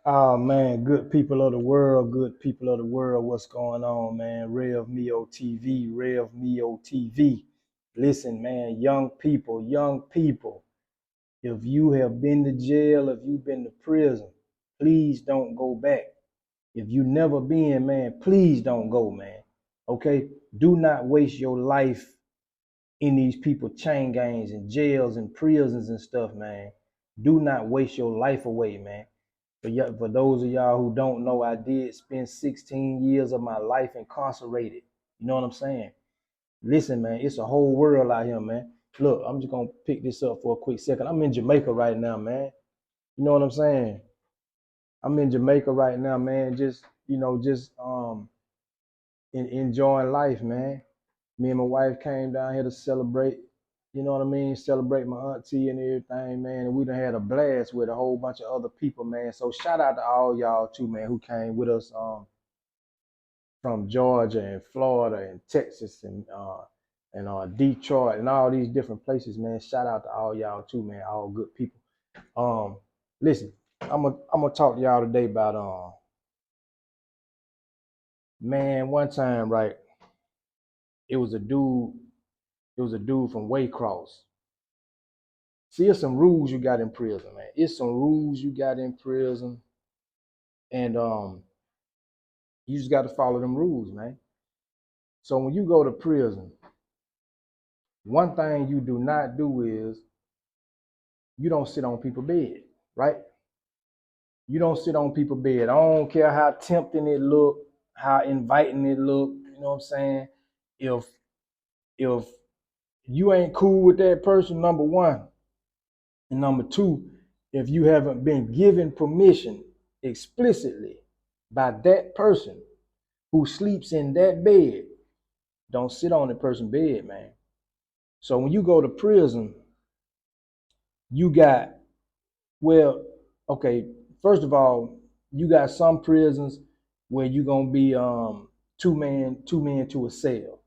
Oh man, good people of the world, good people of the world, what's going on, man? Rev Mio TV, Rev Mio TV. Listen, man, young people, if you have been to jail, if you've been to prison, please don't go back. If you never been, man, please don't go, man. Okay? Do not waste your life in these people chain gangs and jails and prisons and stuff, man. Do not waste your life away, man. For those of y'all who don't know, I did spend 16 years of my life incarcerated. You know what I'm saying? Listen, man, it's a whole world out here, man. Look, I'm just gonna pick this up for a quick second. I'm in Jamaica right now, man. You know what I'm saying? I'm in Jamaica right now, man. Just enjoying life, man. Me and my wife came down here to celebrate. You know what I mean? Celebrate my auntie and everything, man. And we done had a blast with a whole bunch of other people, man. So shout out to all y'all too, man, who came with us from Georgia and Florida and Texas and Detroit and all these different places, man. Shout out to all y'all too, man. All good people. Um, Listen, I'm gonna talk to y'all today about man. One time, right? It was a dude. It was a dude from Waycross. See, it's some rules you got in prison, man. It's some rules you got in prison, and you just got to follow them rules, man. So when you go to prison, one thing you do not do is you don't sit on people's bed, right? You don't sit on people's bed. I don't care how tempting it look, how inviting it look. You know what I'm saying? If if you ain't cool with that person, number one, and number two, if you haven't been given permission explicitly by that person who sleeps in that bed, don't sit on the person's bed, man. So when you go to prison, you got, well, okay, first of all, you got some prisons where you're gonna be two men to a cell.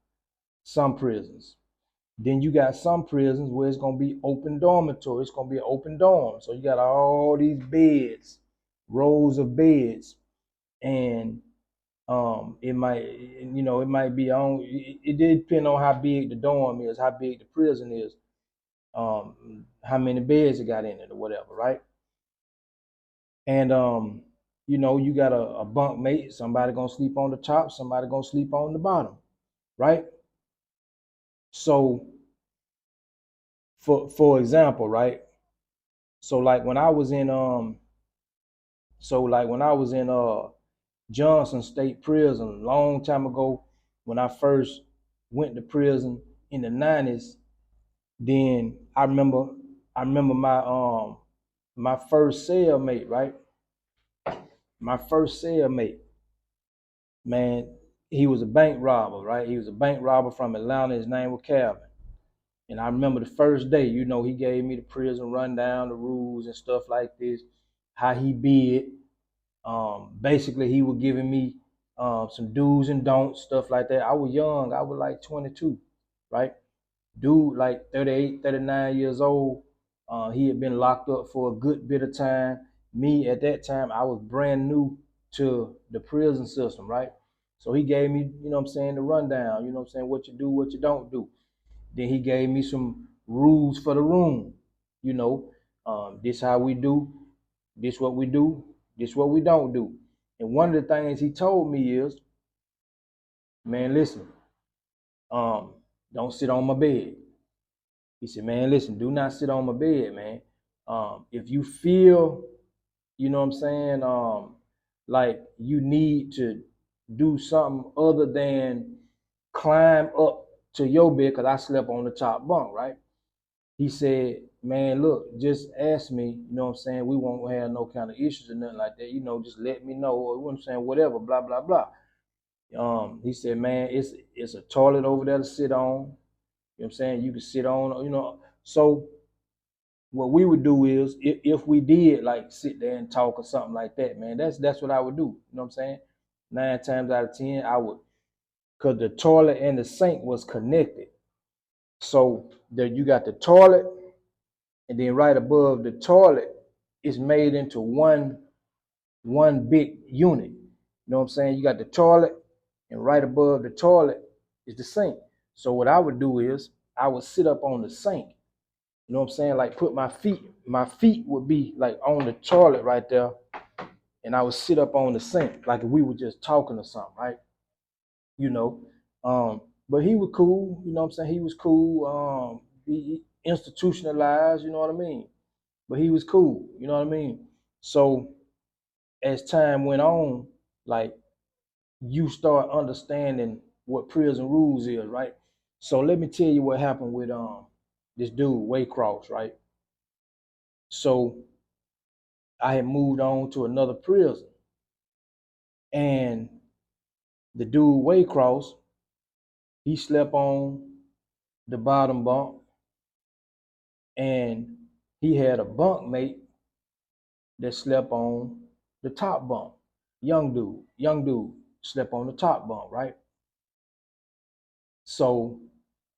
Some prisons. Then you got some prisons where it's gonna be open dormitory. It's gonna be an open dorm. So you got all these beds, rows of beds, and it might be on. It did depend on how big the dorm is, how big the prison is, how many beds it got in it or whatever, right? And you got a bunk mate. Somebody gonna sleep on the top. Somebody gonna sleep on the bottom, right? So for example, right? So like when I was in Johnson State Prison a long time ago, when I first went to prison in the 90s, then I remember my first cellmate, right? My first cellmate, man, he was a bank robber, right? He was a bank robber from Atlanta. His name was Calvin. And I remember the first day, he gave me the prison rundown, the rules and stuff like this, how he bid. Basically, he was giving me some do's and don'ts, stuff like that. I was young. I was like 22, right? Dude, like 38, 39 years old. He had been locked up for a good bit of time. Me, at that time, I was brand new to the prison system, right? So he gave me, what I'm saying, the rundown, what I'm saying, what you do, what you don't do. Then he gave me some rules for the room. This how we do, this what we do, this what we don't do. And one of the things he told me is, man, listen, um, don't sit on my bed. He said, man, listen, do not sit on my bed, man. If you feel, what I'm saying, like you need to do something other than climb up to your bed, because I slept on the top bunk, right? He said, man, look, just ask me, you know what I'm saying? We won't have no kind of issues or nothing like that. Just let me know, or what I'm saying, whatever, blah, blah, blah. He said, man, it's a toilet over there to sit on. You know what I'm saying? You can sit on. So what we would do is, if we did like sit there and talk or something like that, man, that's what I would do. You know what I'm saying? 9 times out of 10, I would, because the toilet and the sink was connected. So there you got the toilet, and then right above the toilet is made into one one big unit. You know what I'm saying? You got the toilet, and right above the toilet is the sink. So what I would do is I would sit up on the sink. You know what I'm saying? Like put my feet would be like on the toilet right there, and I would sit up on the sink like if we were just talking or something, right? You know. But he was cool, you know what I'm saying? He was cool. He institutionalized, you know what I mean? But he was cool, you know what I mean? So as time went on, like you start understanding what prison rules is, right? So let me tell you what happened with this dude, Waycross, right? So I had moved on to another prison, and the dude Waycross, he slept on the bottom bunk, and he had a bunk mate that slept on the top bunk. Young dude slept on the top bunk, right? So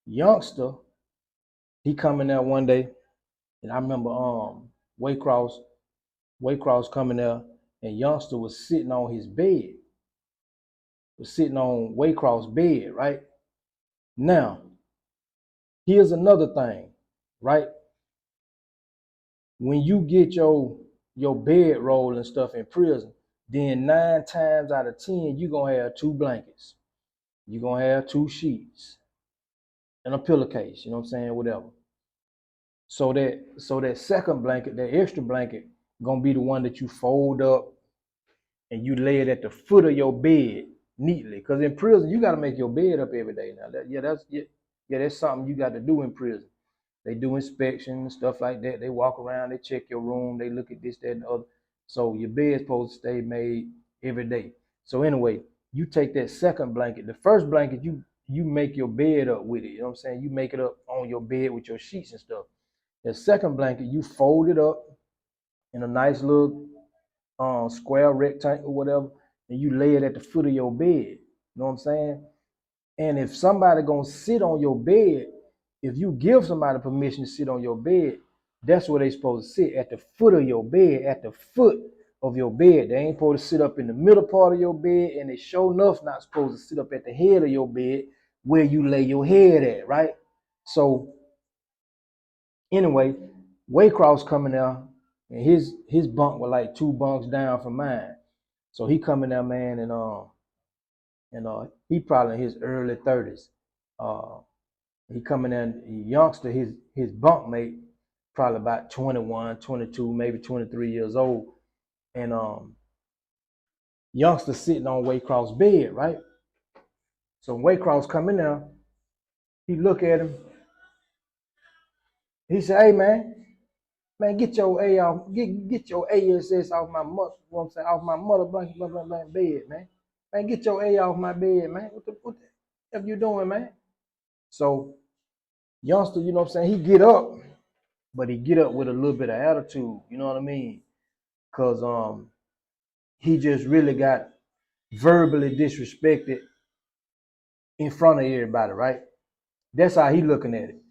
youngster, he come in there one day, and I remember Waycross Waycross coming there, and youngster was sitting on his bed, was sitting on Waycross' bed, right? Now, here's another thing, right? When you get your bed roll and stuff in prison, then 9 times out of 10, you're gonna have 2 blankets. You're gonna have 2 sheets and a pillowcase, you know what I'm saying? Whatever. So that second blanket, that extra blanket, gonna be the one that you fold up and you lay it at the foot of your bed neatly. Because in prison, you got to make your bed up every day now. That's something you got to do in prison. They do inspections, stuff like that. They walk around, they check your room, they look at this, that, and the other. So your bed's supposed to stay made every day. So anyway, you take that second blanket. The first blanket, you make your bed up with it. You know what I'm saying? You make it up on your bed with your sheets and stuff. The second blanket, you fold it up in a nice little square rectangle, whatever, and you lay it at the foot of your bed. You know what I'm saying? And if somebody gonna sit on your bed, if you give somebody permission to sit on your bed, that's where they supposed to sit, at the foot of your bed, at the foot of your bed. They ain't supposed to sit up in the middle part of your bed, and they sure enough not supposed to sit up at the head of your bed where you lay your head at, right? So anyway, Waycross coming out, and his bunk was like 2 bunks down from mine. So he coming there, man, and he probably in his early 30s. Uh, he coming in, youngster, his bunk mate, probably about 21, 22, maybe 23 years old. And youngster sitting on Waycross' bed, right? So Waycross coming there, he look at him, he said, "Hey man, get your A off, get your ASS off my mother, you know what I'm saying, off my mother blanket, bed, man. Man, get your A off my bed, man. What the F you doing, man?" So youngster, you know what I'm saying, he get up, but he get up with a little bit of attitude, you know what I mean? Cause he just really got verbally disrespected in front of everybody, right? That's how he looking at it.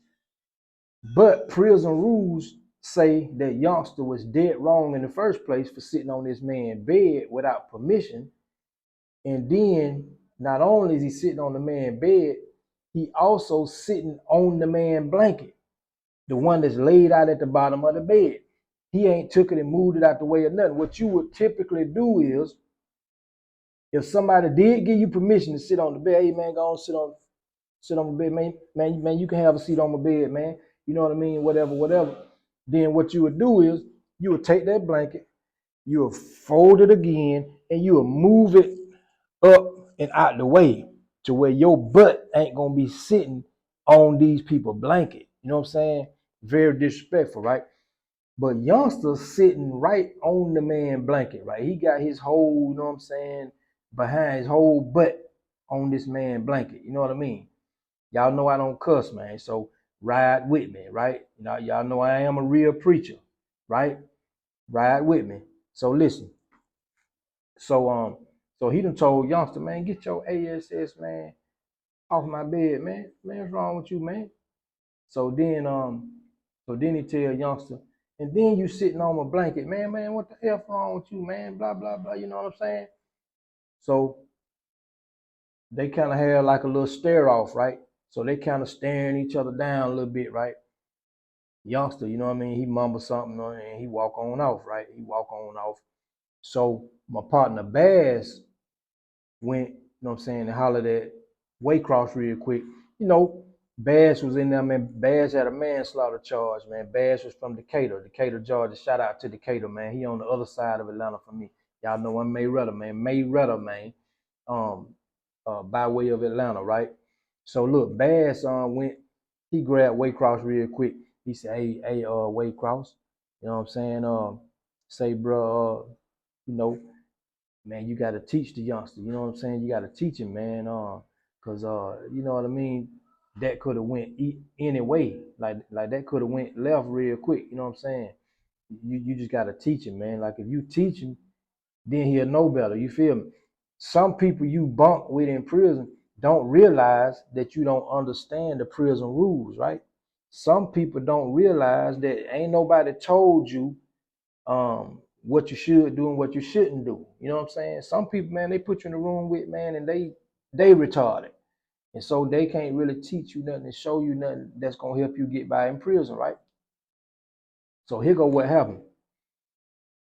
But prison rules say that youngster was dead wrong in the first place for sitting on this man's bed without permission. And then not only is he sitting on the man's bed, he also sitting on the man's blanket, the one that's laid out at the bottom of the bed. He ain't took it and moved it out the way or nothing. What you would typically do is, if somebody did give you permission to sit on the bed, "Hey man, go on, sit on the bed, man, you can have a seat on my bed, man. You know what I mean? Whatever. Then what you would do is you would take that blanket, you would fold it again, and you would move it up and out the way to where your butt ain't gonna be sitting on these people's blanket. You know what I'm saying? Very disrespectful, right? But youngster sitting right on the man blanket, right? He got his whole, you know what I'm saying, behind his whole butt on this man blanket. You know what I mean? Y'all know I don't cuss, man. So ride with me, right? You know, y'all know I am a real preacher, right? Ride with me. So listen. So he done told youngster, "Man, get your ASS, man, off my bed, man. Man, what's wrong with you, man?" So then he tell youngster, And then you sitting on my blanket, man, what the F wrong with you, man? Blah, blah, blah. You know what I'm saying? So they kind of had like a little stare off, right? So they kind of staring each other down a little bit, right? Youngster, you know what I mean? He mumbled something and he walk on off, right? He walk on off. So my partner Bass went, you know what I'm saying, and hollered at Waycross real quick. You know, Bass was in there, man. Bass had a manslaughter charge, man. Bass was from Decatur, Georgia. Shout out to Decatur, man. He on the other side of Atlanta from me. Y'all know I'm Mayweather, man. Um, by way of Atlanta, right? So look, Bass went, he grabbed Waycross real quick. He said, hey, Waycross, you know what I'm saying? Say, bro, you know, man, you got to teach the youngster. You know what I'm saying? You got to teach him, man. Cause you know what I mean. That could have went any way. Like that could have went left real quick. You know what I'm saying? You just got to teach him, man. Like if you teach him, then he'll know better. You feel me? Some people you bunk with in prison don't realize that you don't understand the prison rules, right? Some people don't realize that ain't nobody told you what you should do and what you shouldn't do. You know what I'm saying? Some people, man, they put you in the room with, man, and they retarded. And so they can't really teach you nothing and show you nothing that's gonna help you get by in prison, right? So here go what happened.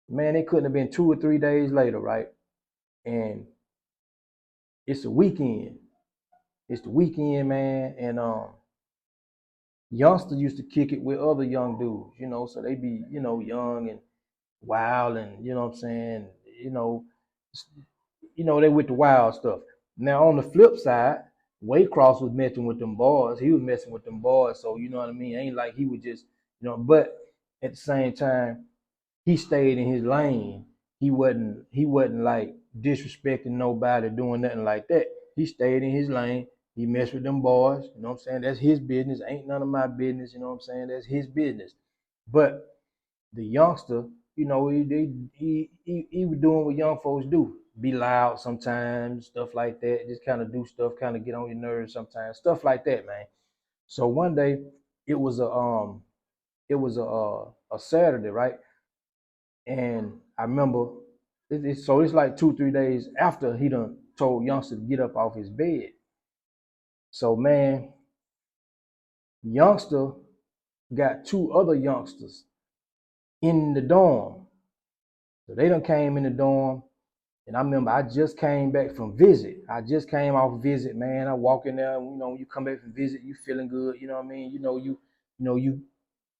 Man, it couldn't have been 2 or 3 days later, right? And it's the weekend. It's the weekend, man, and youngsters used to kick it with other young dudes, you know, so they be, you know, young and wild and you know what I'm saying, you know, they with the wild stuff. Now on the flip side, Waycross was messing with them boys. He was messing with them boys, so you know what I mean. Ain't like he would just, but at the same time, he stayed in his lane. He wasn't like disrespecting nobody, doing nothing like that. He stayed in his lane. He messed with them boys. You know what I'm saying? That's his business. Ain't none of my business. You know what I'm saying? That's his business. But the youngster, you know, he was doing what young folks do. Be loud sometimes, stuff like that. Just kind of do stuff, kind of get on your nerves sometimes, stuff like that, man. So one day, it was a Saturday, right? And I remember, so it's like 2 3 days after he done told youngster to get up off his bed. So man, youngster got two other youngsters in the dorm. So they done came in the dorm. And I remember I just came back from visit. I just came off visit, man. I walk in there, you know, when you come back from visit, you feeling good, you know what I mean? You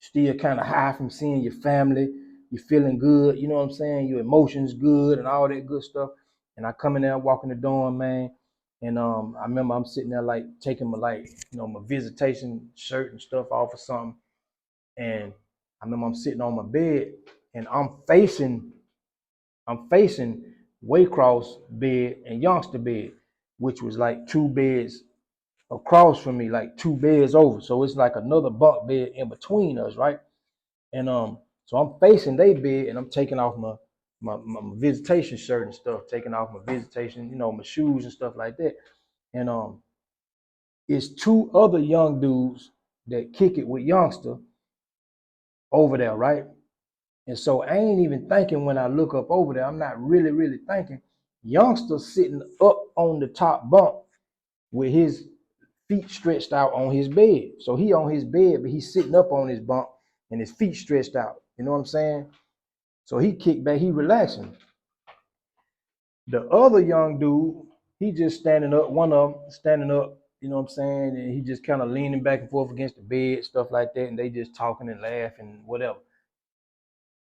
still kind of high from seeing your family. You feeling good, you know what I'm saying? Your emotions good and all that good stuff. And I come in there, walking the dorm, man. And I remember I'm sitting there like taking my my visitation shirt and stuff off or something. And I remember I'm sitting on my bed and I'm facing Waycross bed and Youngster bed, which was like two beds across from me, like two beds over. So it's like another bunk bed in between us, right? And so I'm facing their bed and I'm taking off my visitation shirt and stuff, taking off my visitation, my shoes and stuff like that. And it's two other young dudes that kick it with Youngster over there, right? And so I ain't even thinking when I look up over there. I'm not really thinking. Youngster sitting up on the top bunk with his feet stretched out on his bed. So he on his bed, but he's sitting up on his bunk and his feet stretched out. You know what I'm saying? So he kicked back, he relaxing. The other young dude, he just standing up, one of them standing up, you know what I'm saying? And he just kind of leaning back and forth against the bed, stuff like that. And they just talking and laughing, whatever.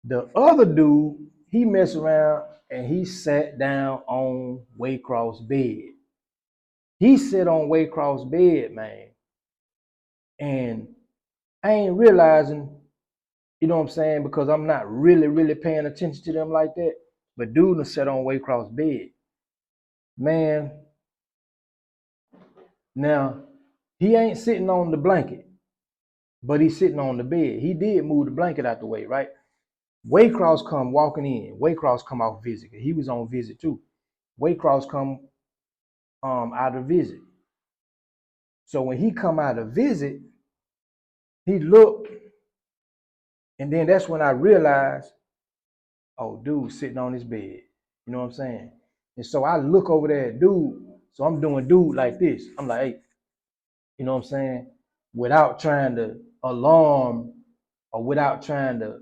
The other dude, he messed around and he sat down on Waycross' bed. He sit on Waycross' bed, man. And I ain't realizing, you know what I'm saying, because I'm not really paying attention to them like that. But dude done sat on Waycross' bed. Man, now he ain't sitting on the blanket, but he's sitting on the bed. He did move the blanket out the way, right? Waycross come walking in. Waycross come off visit. He was on visit too. Waycross come out of visit. So when he come out of visit, he looked And then that's when I realized, oh, dude sitting on his bed. You know what I'm saying? And so I look over there at dude. So I'm doing dude like this. I'm like, hey, you know what I'm saying? Without trying to alarm or without trying to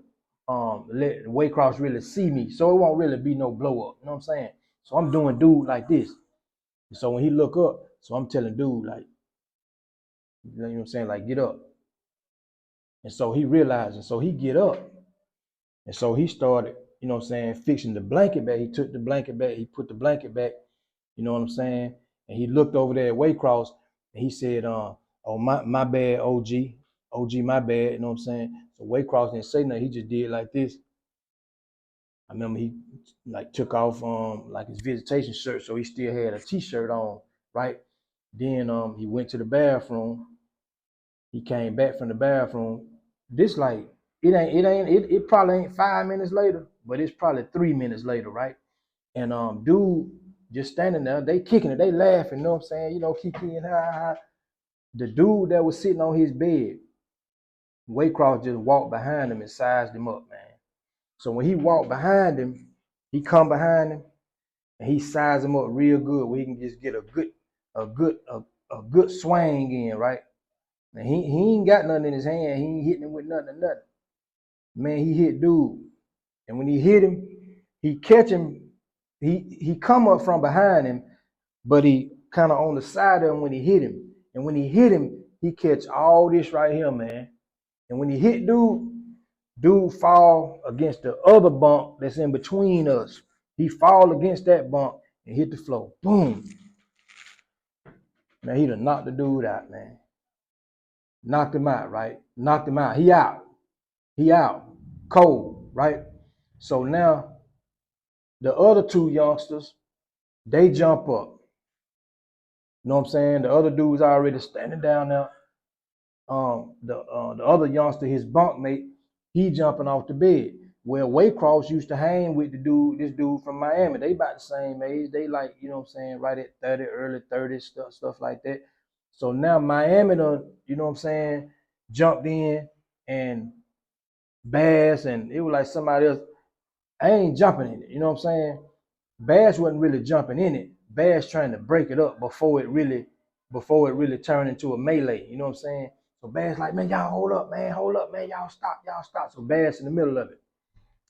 let Waycross really see me. So it won't really be no blow up. You know what I'm saying? So I'm doing dude like this. And so when he look up, so I'm telling dude like, you know what I'm saying? Like, get up. And so he realized, and so he get up. And so he started, you know what I'm saying, fixing the blanket back. He took the blanket back, he put the blanket back, you know what I'm saying? And he looked over there at Waycross and he said, oh, my bad, OG. OG, my bad, you know what I'm saying? So Waycross didn't say nothing, he just did like this. I remember he like took off like his visitation shirt, so he still had a t-shirt on, right? Then he went to the bathroom. He came back from the bathroom. This like it probably ain't 5 minutes later, but it's probably 3 minutes later, right? And dude just standing there, they kicking it, they laughing, you know what I'm saying? You know, kiki and ha ha. The dude that was sitting on his bed, Waycross just walked behind him and sized him up, man. So when he walked behind him, he come behind him and he sized him up real good where he can just get a good swing in, right? And he ain't got nothing in his hand. He ain't hitting him with nothing. Man, he hit dude. And when he hit him, he catch him. He come up from behind him, but he kind of on the side of him when he hit him. And when he hit him, he catch all this right here, man. And when he hit dude fall against the other bunk that's in between us. He fall against that bunk and hit the floor. Boom. Man, he done knocked the dude out, man. Knocked him out, right? Knocked him out. He out. He out. Cold, right? So now the other two youngsters, they jump up. You know what I'm saying? The other dude's already standing down there. The other youngster, his bunkmate, he jumping off the bed. Well, Waycross used to hang with this dude from Miami. They about the same age. They like, you know what I'm saying, right at 30, early 30s, stuff like that. So now Miami done, you know what I'm saying, jumped in and Bass, and it was like somebody else. I ain't jumping in it, you know what I'm saying? Bass wasn't really jumping in it. Bass trying to break it up before it really turned into a melee. You know what I'm saying? So Bass like, man, y'all hold up, man, y'all stop. So Bass in the middle of it,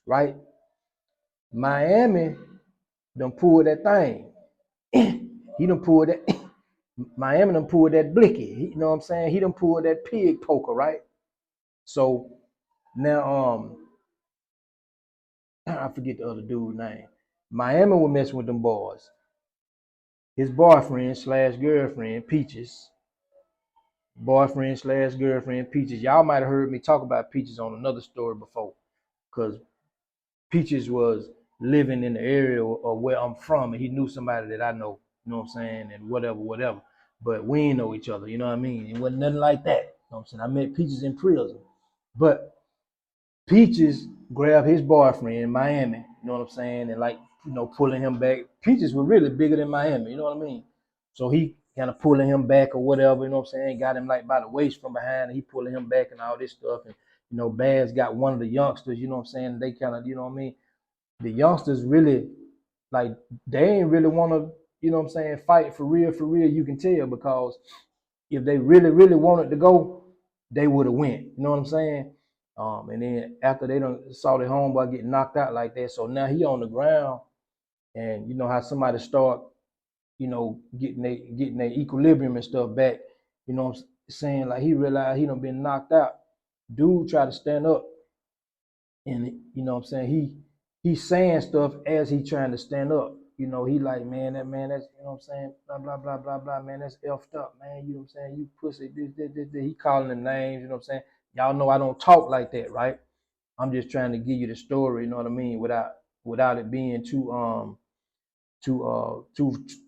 right? Miami done pulled that thing. He done pulled that. Miami done pulled that blicky. You know what I'm saying? He done pulled that pig poker, right? So now I forget the other dude's name. Miami was messing with them boys. His boyfriend slash girlfriend, Peaches. Boyfriend slash girlfriend, Peaches. Y'all might have heard me talk about Peaches on another story before, because Peaches was living in the area of where I'm from, and he knew somebody that I know, you know what I'm saying, and whatever. But we ain't know each other, you know what I mean? It wasn't nothing like that. You know what I'm saying? I met Peaches in prison. But Peaches grabbed his boyfriend in Miami, you know what I'm saying, and like, you know, pulling him back. Peaches were really bigger than Miami, you know what I mean? So he kind of pulling him back or whatever, you know what I'm saying, got him like by the waist from behind, and he pulling him back and all this stuff. And, you know, Baz got one of the youngsters, you know what I'm saying, they kind of, you know what I mean? The youngsters really, like, they ain't really want to, you know what I'm saying, fight for real, you can tell, because if they really wanted to go, they would have went. You know what I'm saying? And then after they done saw their homeboy get knocked out like that, so now he on the ground, and you know how somebody start, you know, getting their equilibrium and stuff back. You know what I'm saying? Like he realized he done been knocked out. Dude tried to stand up, and you know what I'm saying, he's saying stuff as he trying to stand up. You know, he like, man, that's, you know what I'm saying, blah, man, that's effed up, man, you know what I'm saying, you pussy, this. He calling them names, you know what I'm saying. Y'all know I don't talk like that, right? I'm just trying to give you the story, you know what I mean, without it being too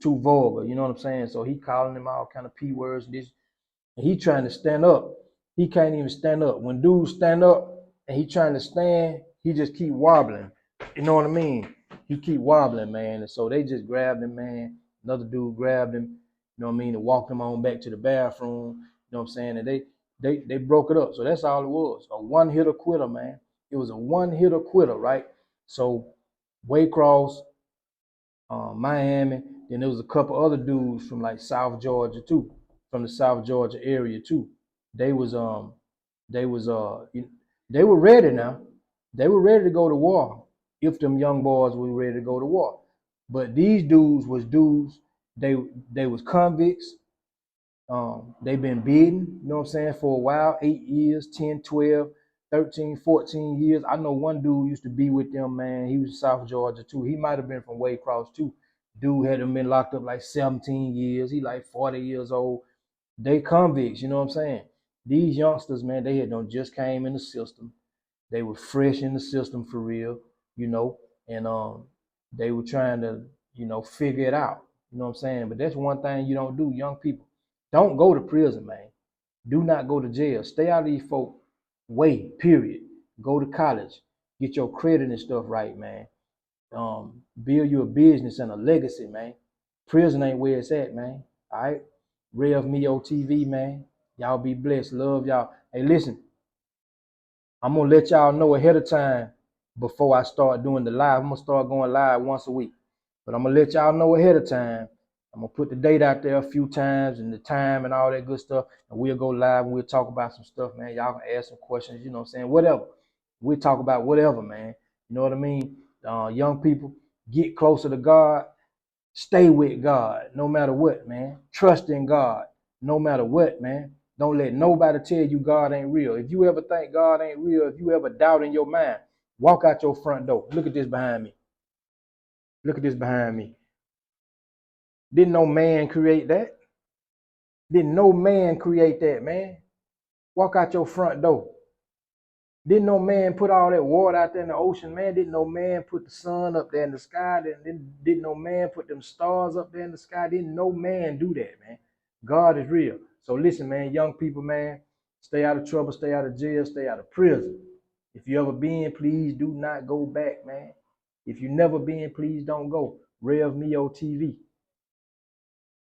vulgar, you know what I'm saying. So he calling them all kind of P words, this, and he trying to stand up. He can't even stand up. When dudes stand up and he trying to stand, he just keep wobbling. You know what I mean? He keep wobbling, man. And so they just grabbed him, man. Another dude grabbed him, you know what I mean, and walked him on back to the bathroom. You know what I'm saying? And they broke it up. So that's all it was. A one hitter quitter, man. a one-hitter quitter, right? So Waycross, Miami, then there was a couple other dudes from like South Georgia too, from the South Georgia area too. They was they was they were ready now. They were ready to go to war if them young boys were ready to go to war. But these dudes, they they was convicts. They've been beaten, you know what I'm saying, for a while, 8 years, 10, 12, 13, 14 years. I know one dude used to be with them, man. He was South Georgia too. He might have been from Waycross too. Dude had him been locked up like 17 years. He like 40 years old. They convicts, you know what I'm saying? These youngsters, man, they had done just came in the system. They were fresh in the system for real, you know, and they were trying to, figure it out. You know what I'm saying? But that's one thing you don't do, young people. Don't go to prison, man. Do not go to jail. Stay out of these folk way, period. Go to college. Get your credit and stuff right, man. Build you a business and a legacy, man. Prison ain't where it's at, man. All right? Rev Me TV, man. Y'all be blessed. Love y'all. Hey, listen, I'm gonna let y'all know ahead of time before I start doing the live. I'm gonna start going live once a week, but I'm gonna let y'all know ahead of time. I'm gonna put the date out there a few times and the time and all that good stuff, and we'll go live and we'll talk about some stuff, man. Y'all can ask some questions, you know what I'm saying? Whatever. We'll talk about whatever, man. You know what I mean? Young people, get closer to God. Stay with God no matter what, man. Trust in God no matter what, man. Don't let nobody tell you God ain't real. If you ever think God ain't real, if you ever doubt in your mind, walk out your front door. Look at this behind me. Look at this behind me. Didn't no man create that? Didn't no man create that, man? Walk out your front door. Didn't no man put all that water out there in the ocean, man? Didn't no man put the sun up there in the sky? Didn't no man put them stars up there in the sky? Didn't no man do that, man? God is real. So listen, man, young people, man, stay out of trouble, stay out of jail, stay out of prison. If you ever been, please do not go back, man. If you never been, please don't go. Rev Me TV.